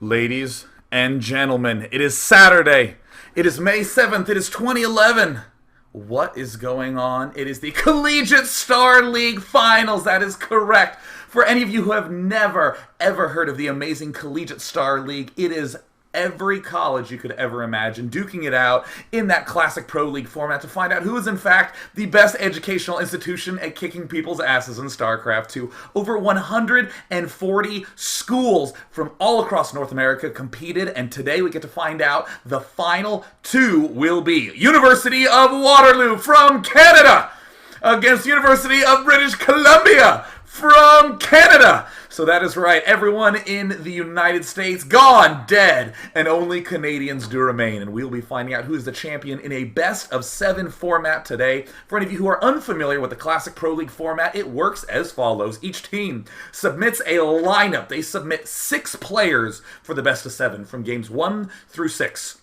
Ladies and gentlemen, it is Saturday. It is May 7th. It is 2011. What is going on? It is the Collegiate Star League Finals. That is correct. For any of you who have never, ever heard of the amazing Collegiate Star League, it is every college you could ever imagine duking it out in that classic pro league format to find out who is in fact the best educational institution at kicking people's asses in StarCraft 2. Over 140 schools from all across North America competed, and today we get to find out the final two will be University of Waterloo from Canada against University of British Columbia from Canada. So that is right, everyone in the United States gone, dead, and only Canadians do remain. And we'll be finding out who is the champion in a best-of-7 format today. For any of you who are unfamiliar with the classic Pro League format, it works as follows. Each team submits a lineup. They submit 6 players for the best-of-7 from games 1 through 6.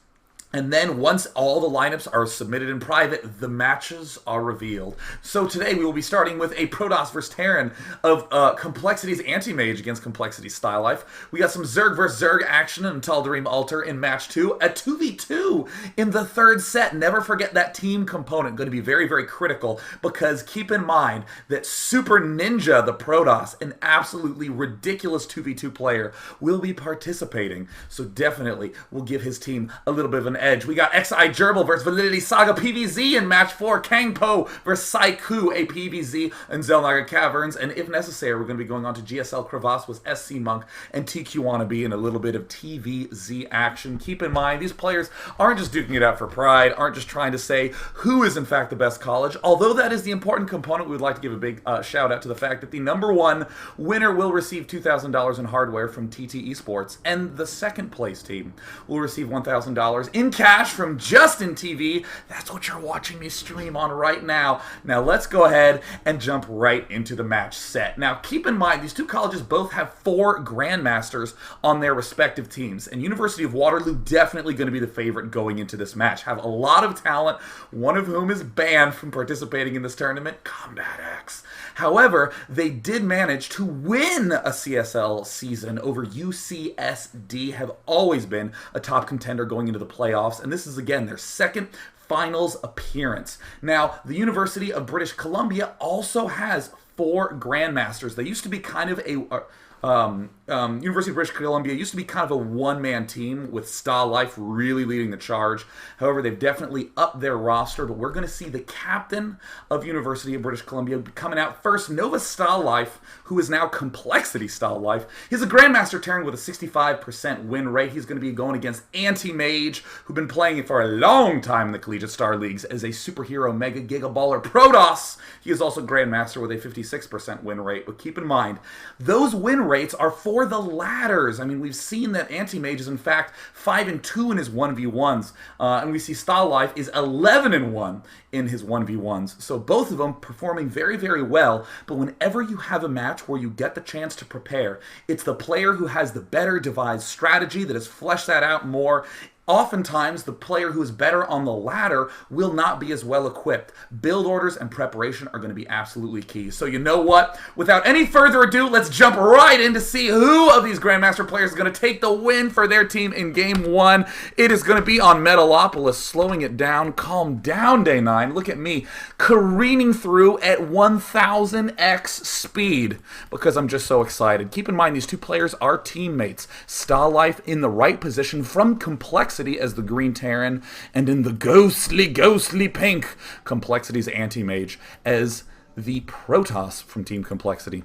And then once all the lineups are submitted in private, the matches are revealed. So today we will be starting with a Protoss vs. Terran of Complexity's Anti-Mage against Complexity's StyLife. We got some Zerg vs. Zerg action in Tal'Darim Altar in match 2. A 2v2 in the third set. Never forget that team component. Going to be very, very critical because keep in mind that Super Ninja, the Protoss, an absolutely ridiculous 2v2 player, will be participating. So definitely will give his team a little bit of an edge. We got XI Gerbil versus Validity Saga PvZ in match 4. Kangpo versus Saiku, a PvZ in Zelnaga Caverns. And if necessary, we're going to be going on to GSL Crevasse with SC Monk and TQ Wannabe and a little bit of TVZ action. Keep in mind, these players aren't just duking it out for pride, aren't just trying to say who is in fact the best college. Although that is the important component, we would like to give a big shout out to the fact that the #1 winner will receive $2,000 in hardware from TT Esports, and the second place team will receive $1,000 in cash from Justin TV. That's what you're watching me stream on right now. Now let's go ahead and jump right into the match set. Now keep in mind, these two colleges both have 4 Grandmasters on their respective teams, and University of Waterloo definitely going to be the favorite going into this match. Have a lot of talent, one of whom is banned from participating in this tournament, Combat X. However, they did manage to win a CSL season over UCSD, have always been a top contender going into the playoffs, and this is again their second finals appearance. Now, the University of British Columbia also has 4 Grandmasters. They used to be kind of a University of British Columbia used to be kind of a one-man team with StyLife really leading the charge. However, they've definitely upped their roster, but we're going to see the captain of University of British Columbia coming out first, NOVAStalife, who is now Complexity StyLife. He's a Grandmaster Terran with a 65% win rate. He's going to be going against Anti-Mage, who've been playing it for a long time in the Collegiate Star Leagues as a superhero Mega Gigaballer Protoss. He is also Grandmaster with a 56% win rate, but keep in mind, those win rates are for the ladders. I mean, we've seen that Anti-Mage is in fact 5-2 in his 1v1s, and we see StyLife is 11-1 in his 1v1s. So both of them performing very, very well, but whenever you have a match where you get the chance to prepare, it's the player who has the better devised strategy that has fleshed that out more. Oftentimes, the player who is better on the ladder will not be as well equipped. Build orders and preparation are going to be absolutely key. So you know what? Without any further ado, let's jump right in to see who of these Grandmaster players is going to take the win for their team in Game 1. It is going to be on Metalopolis, slowing it down. Calm down, Day 9. Look at me, careening through at 1000x speed because I'm just so excited. Keep in mind, these two players are teammates. StyLife in the right position from Complexity as the Green Terran, and in the ghostly pink, Complexity's Anti-Mage as the Protoss from Team Complexity.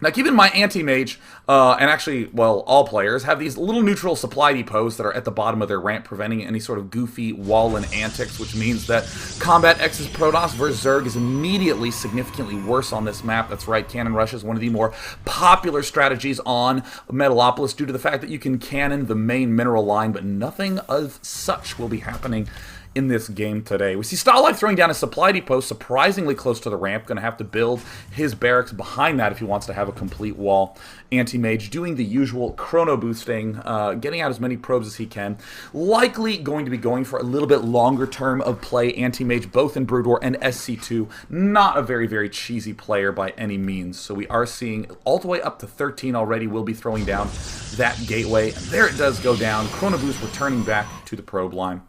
Now keep in mind, Anti-Mage, and actually, well, all players, have these little neutral supply depots that are at the bottom of their ramp, preventing any sort of goofy wall-in antics, which means that Combat X's Protoss vs. Zerg is immediately significantly worse on this map. That's right, Cannon Rush is one of the more popular strategies on Metalopolis due to the fact that you can cannon the main mineral line, but nothing of such will be happening in this game today. We see StarLife throwing down a supply depot surprisingly close to the ramp. Going to have to build his barracks behind that if he wants to have a complete wall. Anti-Mage doing the usual chrono boosting, getting out as many probes as he can. Likely going to be going for a little bit longer term of play. Anti-Mage both in Brood War and SC2. Not a very, very cheesy player by any means. So we are seeing all the way up to 13 already. We'll be throwing down that gateway. And there it does go down. Chrono boost returning back to the probe line.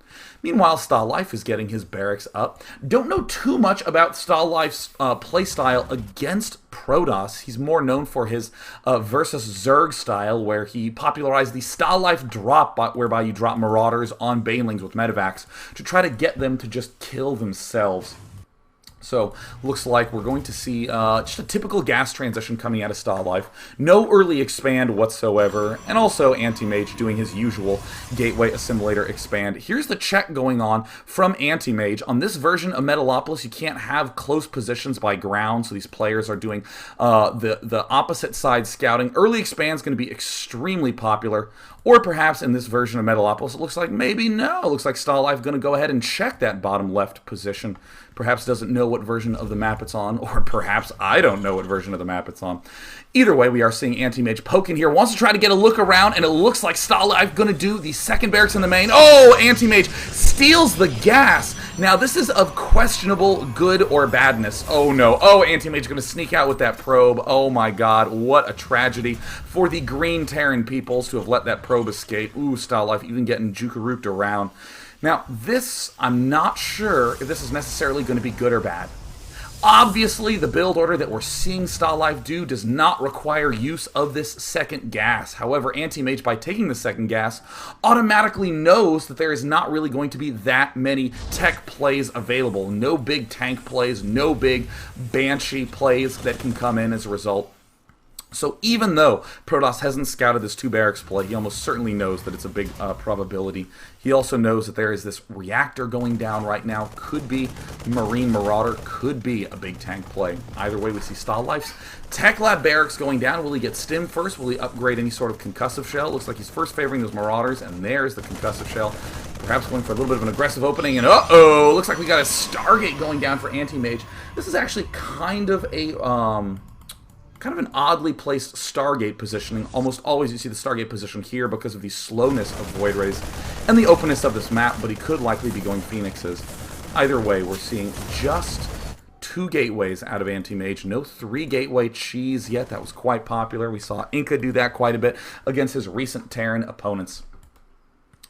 Meanwhile, StarLife is getting his barracks up. Don't know too much about StarLife's playstyle against Protoss. He's more known for his versus Zerg style, where he popularized the StarLife drop, whereby you drop Marauders on Banelings with Medivacs to try to get them to just kill themselves. So, looks like we're going to see just a typical gas transition coming out of StarLife. No early expand whatsoever. And also Anti-Mage doing his usual Gateway Assimilator expand. Here's the check going on from Anti-Mage. On this version of Metalopolis, you can't have close positions by ground, so these players are doing the opposite side scouting. Early expand is going to be extremely popular. Or perhaps in this version of Metalopolis, it looks like maybe no. It looks like StarLife going to go ahead and check that bottom left position. Perhaps doesn't know what version of the map it's on, or perhaps I don't know what version of the map it's on. Either way, we are seeing Anti-Mage poking here. Wants to try to get a look around, and it looks like StarLife going to do the second barracks in the main. Oh, Anti-Mage steals the gas. Now, this is of questionable good or badness. Oh, no. Oh, Anti-Mage going to sneak out with that probe. Oh, my God. What a tragedy for the Green Terran peoples to have let that probe escape. Ooh, StarLife even getting Jukarooped around. Now, this, I'm not sure if this is necessarily going to be good or bad. Obviously, the build order that we're seeing StarLife do does not require use of this second gas. However, Anti-Mage, by taking the second gas, automatically knows that there is not really going to be that many tech plays available. No big tank plays, no big Banshee plays that can come in as a result. So even though Protoss hasn't scouted this 2 barracks play, he almost certainly knows that it's a big probability. He also knows that there is this reactor going down right now. Could be Marine Marauder, could be a big tank play. Either way, we see StarLife's Tech Lab barracks going down. Will he get Stim first? Will he upgrade any sort of concussive shell? Looks like he's first favoring those Marauders, and there's the concussive shell. Perhaps going for a little bit of an aggressive opening, and uh-oh! Looks like we got a Stargate going down for Anti-Mage. This is actually kind of a kind of an oddly placed Stargate positioning. Almost always you see the Stargate position here because of the slowness of Void Rays and the openness of this map, but he could likely be going Phoenixes. Either way, we're seeing just 2 gateways out of Anti-Mage. No 3 gateway cheese yet. That was quite popular. We saw Inca do that quite a bit against his recent Terran opponents.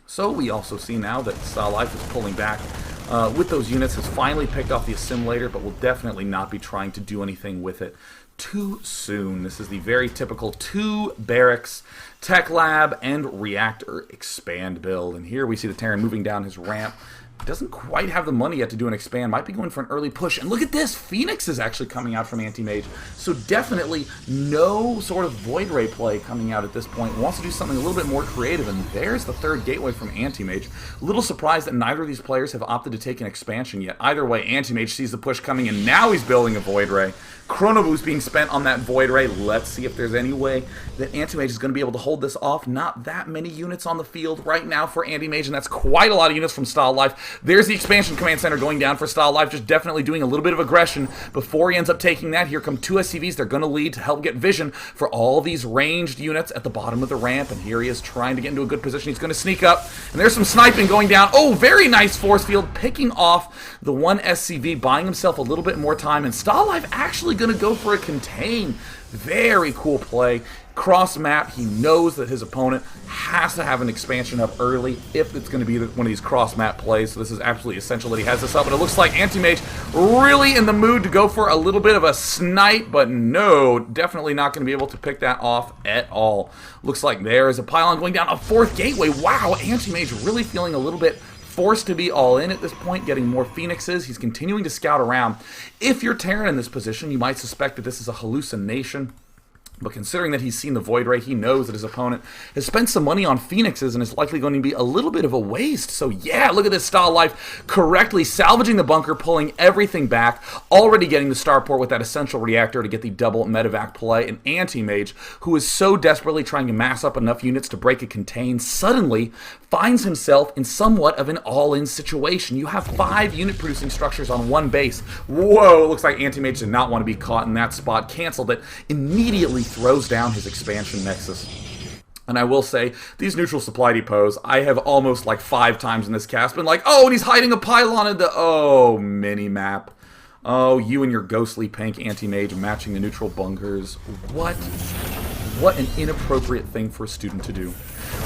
So we also see now that StarLife is pulling back with those units, has finally picked off the assimilator, but will definitely not be trying to do anything with it too soon. This is the very typical 2 barracks, tech lab, and reactor expand build. And here we see the Terran moving down his ramp. Doesn't quite have the money yet to do an expand. Might be going for an early push. And look at this! Phoenix is actually coming out from Anti-Mage. So definitely no sort of Void Ray play coming out at this point. Wants to do something a little bit more creative. And there's the 3rd gateway from Anti-Mage. A little surprised that neither of these players have opted to take an expansion yet. Either way, Anti-Mage sees the push coming, and now he's building a Void Ray. Chrono Boost being spent on that Void Ray. Let's see if there's any way that Anti-Mage is going to be able to hold this off. Not that many units on the field right now for Anti-Mage, and that's quite a lot of units from StarLife. There's the expansion command center going down for StarLife, just definitely doing a little bit of aggression before he ends up taking that. Here come 2 SCVs. They're going to lead to help get vision for all these ranged units at the bottom of the ramp, and here he is trying to get into a good position. He's going to sneak up, and there's some sniping going down. Oh, very nice force field, picking off the 1 SCV, buying himself a little bit more time, and StarLife actually going to go for a contain. Very cool play. Cross map, he knows that his opponent has to have an expansion up early if it's going to be one of these cross map plays, so this is absolutely essential that he has this up, and it looks like Anti-Mage really in the mood to go for a little bit of a snipe, but no, definitely not going to be able to pick that off at all. Looks like there is a pylon going down, a 4th gateway. Wow, Anti-Mage really feeling a little bit forced to be all in at this point, getting more Phoenixes. He's continuing to scout around. If you're Terran in this position, you might suspect that this is a hallucination. But considering that he's seen the Void Ray, he knows that his opponent has spent some money on Phoenixes and is likely going to be a little bit of a waste. So yeah, look at this StarLife correctly salvaging the bunker, pulling everything back, already getting the starport with that essential reactor to get the double medevac play. An Anti-Mage, who is so desperately trying to mass up enough units to break a contain, suddenly finds himself in somewhat of an all-in situation. You have 5 unit-producing structures on one base. Whoa, it looks like Anti-Mage did not want to be caught in that spot. Canceled it, immediately throws down his expansion nexus. And I will say, these neutral supply depots, I have almost like 5 times in this cast been like, oh, and he's hiding a pylon in the, oh, mini-map. Oh, you and your ghostly pink Anti-Mage matching the neutral bunkers. What an inappropriate thing for a student to do.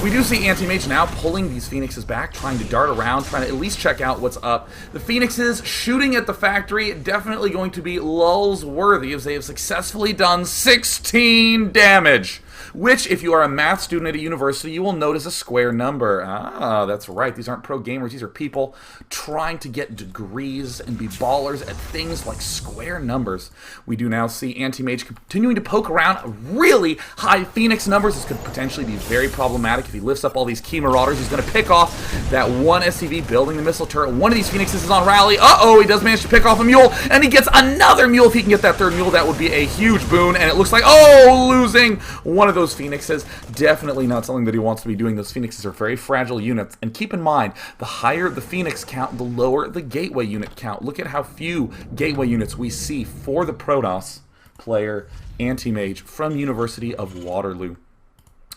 We do see Anti-Mage now pulling these Phoenixes back, trying to dart around, trying to at least check out what's up. The Phoenixes shooting at the factory, definitely going to be lulls worthy as they have successfully done 16 damage. Which, if you are a math student at a university, you will note is a square number. Ah, that's right. These aren't pro gamers. These are people trying to get degrees and be ballers at things like square numbers. We do now see Anti-Mage continuing to poke around really high Phoenix numbers. This could potentially be very problematic. If he lifts up all these Key Marauders, he's going to pick off that one SCV building the missile turret. One of these Phoenixes is on rally. Uh-oh, he does manage to pick off a mule, and he gets another mule. If he can get that third mule, that would be a huge boon, and it looks like, oh, losing one of those Phoenixes. Definitely not something that he wants to be doing. Those Phoenixes are very fragile units, and keep in mind, the higher the Phoenix count, the lower the gateway unit count. Look at how few gateway units we see for the Protoss player Anti-Mage from University of Waterloo.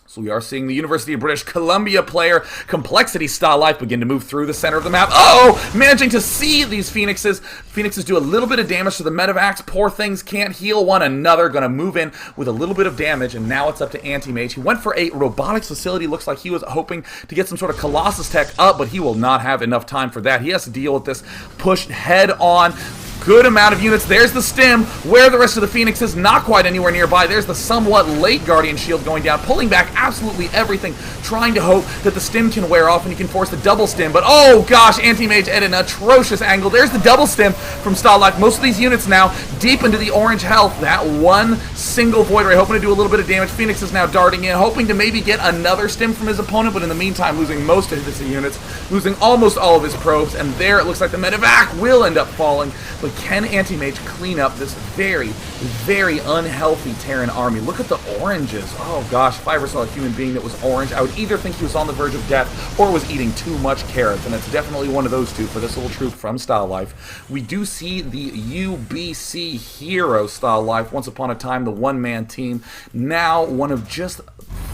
So we are seeing the University of British Columbia player Complexity StarLife begin to move through the center of the map. Uh-oh! Managing to see these Phoenixes. Phoenixes do a little bit of damage to the medevacs. Poor things can't heal one another. Gonna move in with a little bit of damage, and now it's up to Anti-Mage. He went for a robotics facility. Looks like he was hoping to get some sort of Colossus tech up, but he will not have enough time for that. He has to deal with this pushed head on. Good amount of units. There's the stem. Where are the rest of the Phoenixes? Not quite anywhere nearby. There's the somewhat late Guardian Shield going down, pulling back absolutely everything, trying to hope that the stem can wear off and you can force the double stem. But oh gosh, Anti-Mage at an atrocious angle. There's the double stem from StarLife. Most of these units now deep into the orange health. That one single Void Ray hoping to do a little bit of damage. Phoenix is now darting in, hoping to maybe get another stem from his opponent, but in the meantime losing most of his units, losing almost all of his probes, and there it looks like the medevac will end up falling. But can Anti-Mage clean up this very, very unhealthy Terran army? Look at the oranges. Oh gosh, if I ever saw a human being that was orange, I would either think he was on the verge of death or was eating too much carrots, and it's definitely one of those two for this little troop from StarLife. We do see the UBC hero StarLife, once upon a time the one-man team, now one of just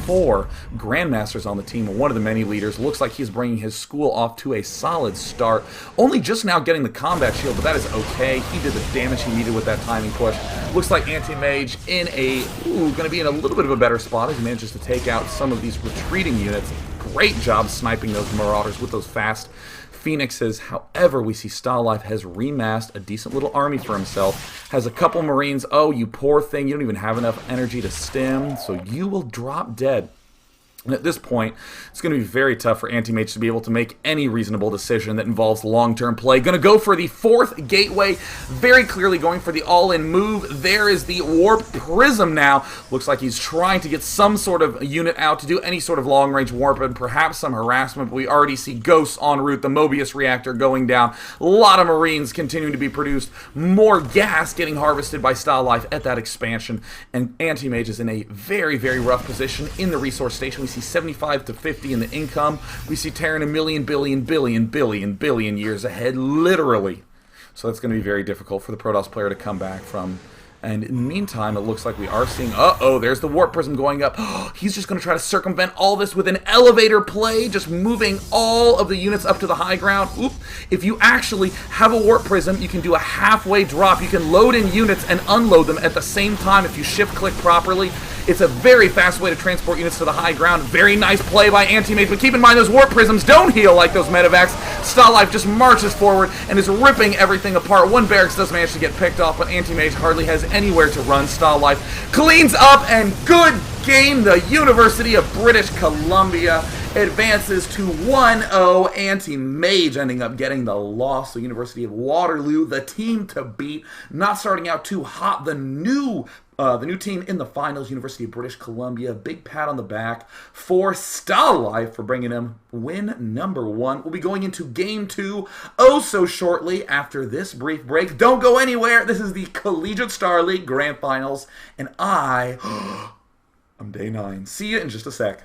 4 Grandmasters on the team, and one of the many leaders. Looks like he's bringing his school off to a solid start. Only just now getting the combat shield, but that is okay. He did the damage he needed with that timing push. Looks like Anti-Mage in a, gonna be in a little bit of a better spot as he manages to take out some of these retreating units. Great job sniping those Marauders with those fast Phoenixes. However, we see StarLife has remassed a decent little army for himself. Has a couple Marines. Oh, you poor thing. You don't even have enough energy to stem, so you will drop dead. And at this point, it's going to be very tough for Anti-Mage to be able to make any reasonable decision that involves long-term play. Going to go for the 4th gateway, very clearly going for the all-in move. There is the Warp Prism now. Looks like he's trying to get some sort of unit out to do any sort of long-range warp and perhaps some harassment. But we already see Ghosts en route, the Mobius reactor going down. A lot of Marines continuing to be produced. More gas getting harvested by StarLife at that expansion. And Anti-Mage is in a very, very rough position in the resource station. We see 75 to 50 in the income. We see Terran a million, billion years ahead, literally. So that's going to be very difficult for the Protoss player to come back from. And in the meantime, it looks like we are seeing, uh-oh, there's the Warp Prism going up. He's just going to try to circumvent all this with an elevator play, just moving all of the units up to the high ground. Oop. If you actually have a Warp Prism, you can do a halfway drop. You can load in units and unload them at the same time if you shift-click properly. It's a very fast way to transport units to the high ground. Very nice play by Anti-Mage, but keep in mind those Warp Prisms don't heal like those medevacs. StarLife just marches forward and is ripping everything apart. One barracks does manage to get picked off, but Anti-Mage hardly has anywhere to run. StarLife cleans up, and good game, the University of British Columbia. advances to 1-0. Anti-Mage ending up getting the loss. So University of Waterloo, the team to beat. Not starting out too hot. The new team in the finals, University of British Columbia. Big pat on the back for NOVAStalife for bringing him win number 1. We'll be going into Game 2 oh so shortly after this brief break. Don't go anywhere. This is the Collegiate Star League Grand Finals, and I'm day 9. See you in just a sec.